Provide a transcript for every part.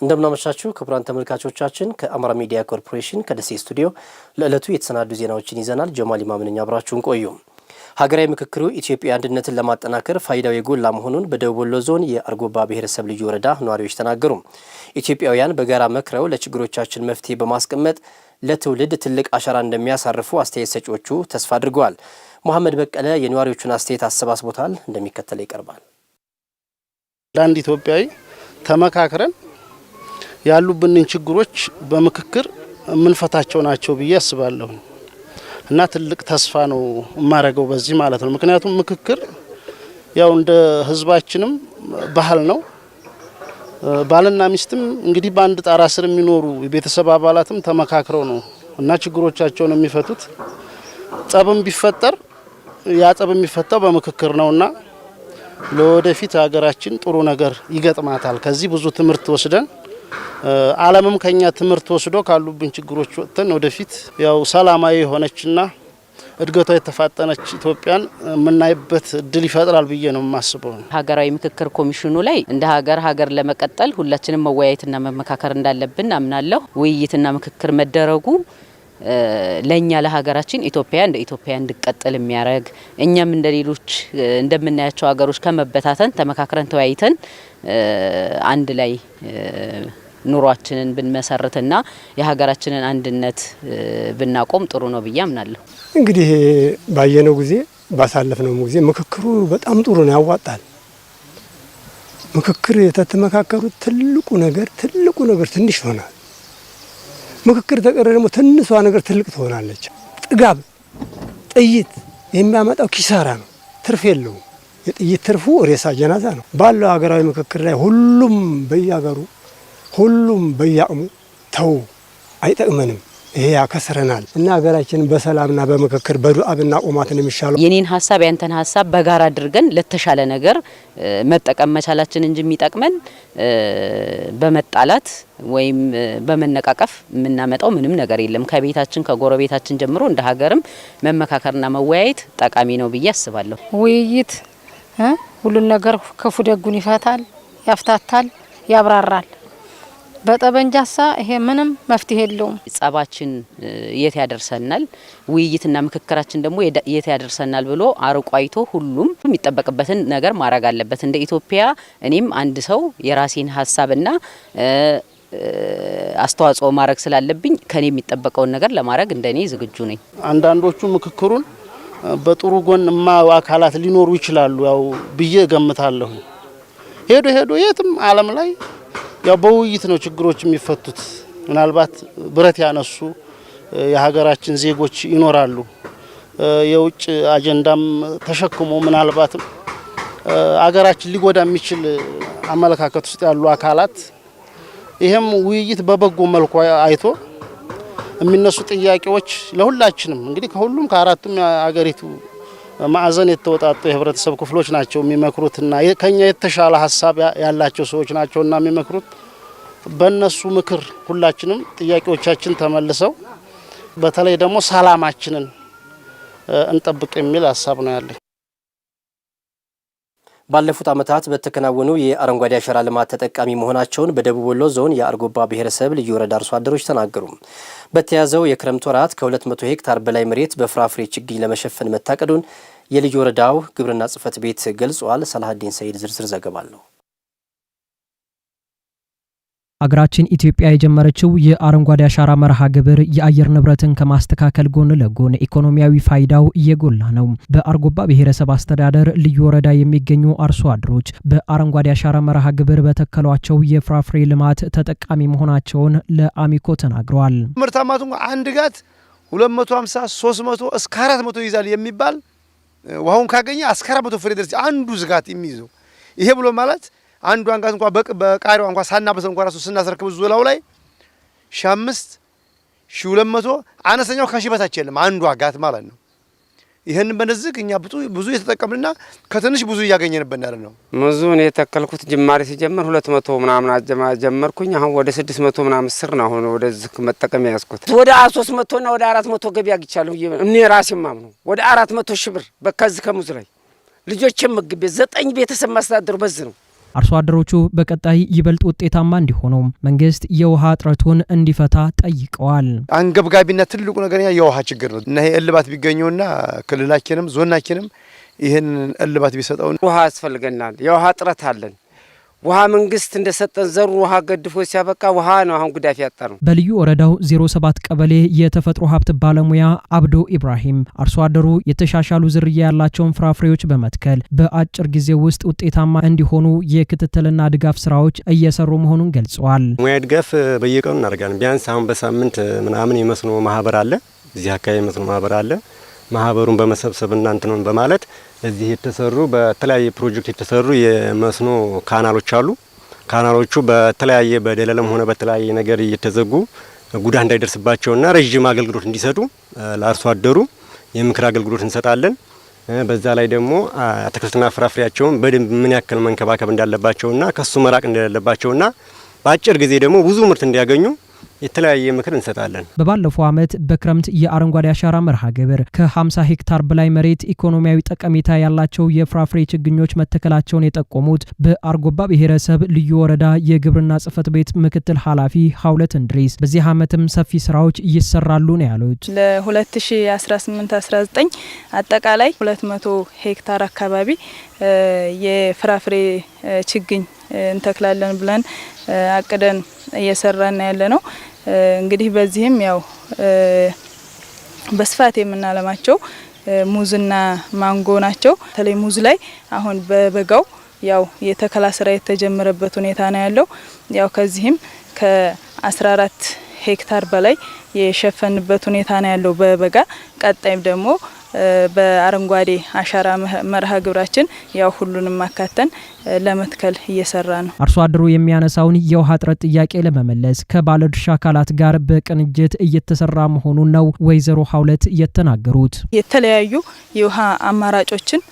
እንደምናመሻችሁ ክቡራን ተመልካቾቻችን ከአማራ ሚዲያ ኮርፖሬሽን ከደሴ ስቱዲዮ ለዕለቱ የተሰናዱ ዜናዎችን ይዘናል። ጀማል ኢማምንኛ አብራችሁን ቆዩ። ሀገራዊ ምክክሩ ኢትዮጵያ አንድነትን ለማጠናከር ፋይዳው የጎላ መሆኑን በደቡብ ወሎ ዞን የአርጎባ ብሔረሰብ ልዩ ወረዳ ነዋሪዎች ተናገሩ። ኢትዮጵያውያን በጋራ መክረው ለችግሮቻችን መፍትሄ በማስቀመጥ ለትውልድ ትልቅ አሻራ እንደሚያሳርፉ አስተያየት ሰጪዎቹ ተስፋ አድርገዋል። መሐመድ በቀለ የነዋሪዎቹን አስተያየት አሰባስቦታል፣ እንደሚከተለው ይቀርባል። አንድ ኢትዮጵያዊ ተመካክረን ያሉብንን ችግሮች በምክክር ምንፈታቸው ናቸው ብዬ አስባለሁ እና ትልቅ ተስፋ ነው ማረገው በዚህ ማለት ነው። ምክንያቱም ምክክር ያው እንደ ህዝባችንም ባህል ነው። ባልና ሚስትም እንግዲህ በአንድ ጣራ ስር የሚኖሩ የቤተሰብ አባላትም ተመካክረው ነው እና ችግሮቻቸውን የሚፈቱት። ጸብም ቢፈጠር ያ ጸብ የሚፈታው በምክክር ነውና ለወደፊት ሀገራችን ጥሩ ነገር ይገጥማታል። ከዚህ ብዙ ትምህርት ወስደን ዓለምም ከኛ ትምህርት ወስዶ ካሉብን ችግሮች ወጥተን ወደፊት ያው ሰላማዊ ሆነችና እድገቷ የተፋጠነች ኢትዮጵያን የምናይበት እድል ይፈጥራል ብዬ ነው የማስበው። ሀገራዊ ምክክር ኮሚሽኑ ላይ እንደ ሀገር ለመቀጠል ሁላችንም መወያየትና መመካከር እንዳለብን አምናለሁ። ውይይትና ምክክር መደረጉ ለኛ ለሀገራችን ኢትዮጵያ እንደ ኢትዮጵያ እንድትቀጥል የሚያረግ እኛም እንደ ሌሎች እንደምናያቸው ሀገሮች ከመበታተን ተመካክረን ተወያይተን አንድ ላይ ኑሯችንን ብንመሰርትና የሀገራችንን አንድነት ብናቆም ጥሩ ነው ብዬ አምናለሁ። እንግዲህ ባየነው ጊዜ ባሳለፍነው ጊዜ ምክክሩ በጣም ጥሩ ነው፣ ያዋጣል። ምክክር የተተመካከሩት ትልቁ ነገር ትንሽ ይሆናል። ምክክር ተቀረ ደግሞ ትንሿ ነገር ትልቅ ትሆናለች። ጥጋብ ጥይት የሚያመጣው ኪሳራ ነው፣ ትርፍ የለውም። የጥይት ትርፉ ሬሳ ጀናዛ ነው። ባለው ሀገራዊ ምክክር ላይ ሁሉም በየሀገሩ ሁሉም በያቅሙ ተው አይጠቅመንም፣ ይሄ ያከስረናል እና ሀገራችንን በሰላምና በምክክር በዱአ ብናቆማትን የሚሻለው። የኔን ሀሳብ ያንተን ሀሳብ በጋራ አድርገን ለተሻለ ነገር መጠቀም መቻላችን እንጂ የሚጠቅመን በመጣላት ወይም በመነቃቀፍ የምናመጣው ምንም ነገር የለም። ከቤታችን ከጎረቤታችን ጀምሮ እንደ ሀገርም መመካከርና መወያየት ጠቃሚ ነው ብዬ አስባለሁ። ውይይት ሁሉን ነገር ክፉ ደጉን ይፈታል፣ ያፍታታል፣ ያብራራል። በጠበንጃሳ ይሄ ምንም መፍትሄ የለውም። ጸባችን የት ያደርሰናል፣ ውይይትና ምክክራችን ደግሞ የት ያደርሰናል ብሎ አርቆ አይቶ ሁሉም የሚጠበቅበትን ነገር ማድረግ አለበት። እንደ ኢትዮጵያ እኔም አንድ ሰው የራሴን ሀሳብና አስተዋጽኦ ማድረግ ስላለብኝ ከኔ የሚጠበቀውን ነገር ለማድረግ እንደኔ ዝግጁ ነኝ። አንዳንዶቹ ምክክሩን በጥሩ ጎንማ አካላት ሊኖሩ ይችላሉ ያው ብዬ ገምታለሁ። ሄዶ የትም ዓለም ላይ ያው በውይይት ነው ችግሮች የሚፈቱት። ምናልባት ብረት ያነሱ የሀገራችን ዜጎች ይኖራሉ። የውጭ አጀንዳም ተሸክሞ ምናልባት ሀገራችን ሊጎዳ የሚችል አመለካከት ውስጥ ያሉ አካላት ይሄም ውይይት በበጎ መልኩ አይቶ የሚነሱ ጥያቄዎች ለሁላችንም እንግዲህ ከሁሉም ከአራቱም የሀገሪቱ ማዕዘን የተወጣጡ የህብረተሰብ ክፍሎች ናቸው የሚመክሩትና ከኛ የተሻለ ሀሳብ ያላቸው ሰዎች ናቸውና የሚመክሩት። በእነሱ ምክር ሁላችንም ጥያቄዎቻችን ተመልሰው በተለይ ደግሞ ሰላማችንን እንጠብቅ የሚል ሀሳብ ነው ያለኝ። ባለፉት ዓመታት በተከናወኑ የአረንጓዴ አሻራ ልማት ተጠቃሚ መሆናቸውን በደቡብ ወሎ ዞን የአርጎባ ብሔረሰብ ልዩ ወረዳ አርሶ አደሮች ተናገሩ። በተያዘው የክረምት ወራት ከ200 ሄክታር በላይ መሬት በፍራፍሬ ችግኝ ለመሸፈን መታቀዱን የልዩ ወረዳው ግብርና ጽሕፈት ቤት ገልጿል። ሰላሀዲን ሰይድ ዝርዝር ዘገባ አለው። አገራችን ኢትዮጵያ የጀመረችው የአረንጓዴ አሻራ መርሃ ግብር የአየር ንብረትን ከማስተካከል ጎን ለጎን ኢኮኖሚያዊ ፋይዳው እየጎላ ነው። በአርጎባ ብሔረሰብ አስተዳደር ልዩ ወረዳ የሚገኙ አርሶ አደሮች በአረንጓዴ አሻራ መርሃ ግብር በተከሏቸው የፍራፍሬ ልማት ተጠቃሚ መሆናቸውን ለአሚኮ ተናግረዋል። ምርታማቱ አንድ ጋት 250 300 እስከ 400 ይዛል የሚባል ውሃውን ካገኘ እስከ 400 ፍሬ ድረስ አንዱ ዝጋት የሚይዘው ይሄ ብሎ ማለት አንዱ አንጋት እንኳን በቃሪው እንኳን ሳናበሰው እንኳን ራሱ ስናስረክብ ዙላው ላይ 5 1200 አነሰኛው ከሺ በታች የለም አንዱ አጋት ማለት ነው። ይሄን በነዝግ እኛ ብዙ የተጠቀምንና ከትንሽ ብዙ እያገኘንበት ያለ ነው። ሙዙን የተከልኩት ጅማሬ ሲጀምር 200 ምናምን ጀመርኩኝ። አሁን ወደ 600 ምናምን ስር ነው አሁን ወደዚህ መጠቀም ያስኩት። ወደ 300 እና ወደ 400 ገቢ አግኝቻለሁ። እኔ ራሴ ማምነው ወደ 400 ሺህ ብር በከዚህ ከሙዝ ላይ ልጆችም ምግብ 9 ቤተሰብ ማስተዳደሩ በዚህ ነው። አርሶ አደሮቹ በቀጣይ ይበልጥ ውጤታማ እንዲሆኑ መንግስት የውሃ እጥረቱን እንዲፈታ ጠይቀዋል። አንገብጋቢና ትልቁ ነገር የውሃ ችግር ነው እና ይሄ እልባት ቢገኘውና ክልላችንም ዞናችንም ይሄን እልባት ቢሰጠው። ውሃ ያስፈልገናል። የውሃ እጥረት አለን። ውሃ መንግስት እንደሰጠን ዘሩ ውሃ ገድፎ ሲያበቃ ውሃ ነው አሁን ጉዳፍ ያጣ ነው። በልዩ ወረዳው 07 ቀበሌ የተፈጥሮ ሀብት ባለሙያ አብዶ ኢብራሂም አርሶ አደሩ የተሻሻሉ ዝርያ ያላቸውን ፍራፍሬዎች በመትከል በአጭር ጊዜ ውስጥ ውጤታማ እንዲሆኑ የክትትልና ድጋፍ ስራዎች እየሰሩ መሆኑን ገልጸዋል። ሙያ ድጋፍ በየቀኑ እናደርጋለን። ቢያንስ አሁን በሳምንት ምናምን የመስኖ ማህበር አለ። እዚህ አካባቢ የመስኖ ማህበር አለ። ማህበሩን በመሰብሰብና እንትኑን በማለት እዚህ የተሰሩ በተለያየ ፕሮጀክት የተሰሩ የመስኖ ካናሎች አሉ። ካናሎቹ በተለያየ በደለለም ሆነ በተለያየ ነገር እየተዘጉ ጉዳት እንዳይደርስባቸውና ረጅም አገልግሎት እንዲሰጡ ለአርሶ አደሩ የምክር አገልግሎት እንሰጣለን። በዛ ላይ ደግሞ አትክልትና ፍራፍሬያቸውን በደንብ ምን ያክል መንከባከብ እንዳለባቸውና ከሱ መራቅ እንደሌለባቸውና በአጭር ጊዜ ደግሞ ብዙ ምርት እንዲያገኙ የተለያየ ምክር እንሰጣለን። በባለፈው ዓመት በክረምት የአረንጓዴ አሻራ መርሃ ግብር ከ50 ሄክታር በላይ መሬት ኢኮኖሚያዊ ጠቀሜታ ያላቸው የፍራፍሬ ችግኞች መተከላቸውን የጠቆሙት በአርጎባ ብሔረሰብ ልዩ ወረዳ የግብርና ጽሕፈት ቤት ምክትል ኃላፊ ሀውለት እንድሪስ በዚህ ዓመትም ሰፊ ስራዎች ይሰራሉ ነው ያሉት። ለ2018-19 አጠቃላይ 200 ሄክታር አካባቢ የፍራፍሬ ችግኝ እንተክላለን ብለን አቅደን እየሰራን ያለ ነው። እንግዲህ በዚህም ያው በስፋት የምናለማቸው ሙዝና ማንጎ ናቸው። በተለይ ሙዝ ላይ አሁን በበጋው ያው የተከላ ስራ የተጀመረበት ሁኔታ ነው ያለው። ያው ከዚህም ከ14 ሄክታር በላይ የሸፈንበት ሁኔታ ነው ያለው በበጋ። ቀጣይም ደግሞ በአረንጓዴ አሻራ መርሃ ግብራችን ያው ሁሉንም ማካተን ለመትከል እየሰራ ነው። አርሶ አደሩ የሚያነሳውን የውሃ እጥረት ጥያቄ ለመመለስ ከባለድርሻ አካላት ጋር በቅንጅት እየተሰራ መሆኑን ነው ወይዘሮ ሀውለት የተናገሩት። የተለያዩ የውሃ አማራጮችን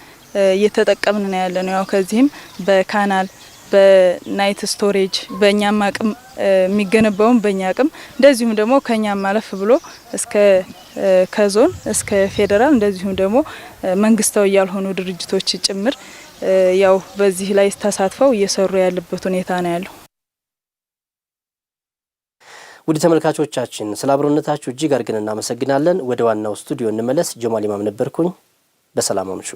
እየተጠቀምን ነው ያለ ነው። ያው ከዚህም በካናል በናይት ስቶሬጅ በእኛም አቅም የሚገነባውን በእኛ አቅም እንደዚሁም ደግሞ ከኛም ማለፍ ብሎ እስከ ከዞን እስከ ፌዴራል እንደዚሁም ደግሞ መንግስታዊ ያልሆኑ ድርጅቶች ጭምር ያው በዚህ ላይ ተሳትፈው እየሰሩ ያለበት ሁኔታ ነው ያለው። ውድ ተመልካቾቻችን ስለ አብሮነታችሁ እጅግ አድርገን እናመሰግናለን። ወደ ዋናው ስቱዲዮ እንመለስ። ጀማል ኢማም ነበርኩኝ። በሰላም አምሹ።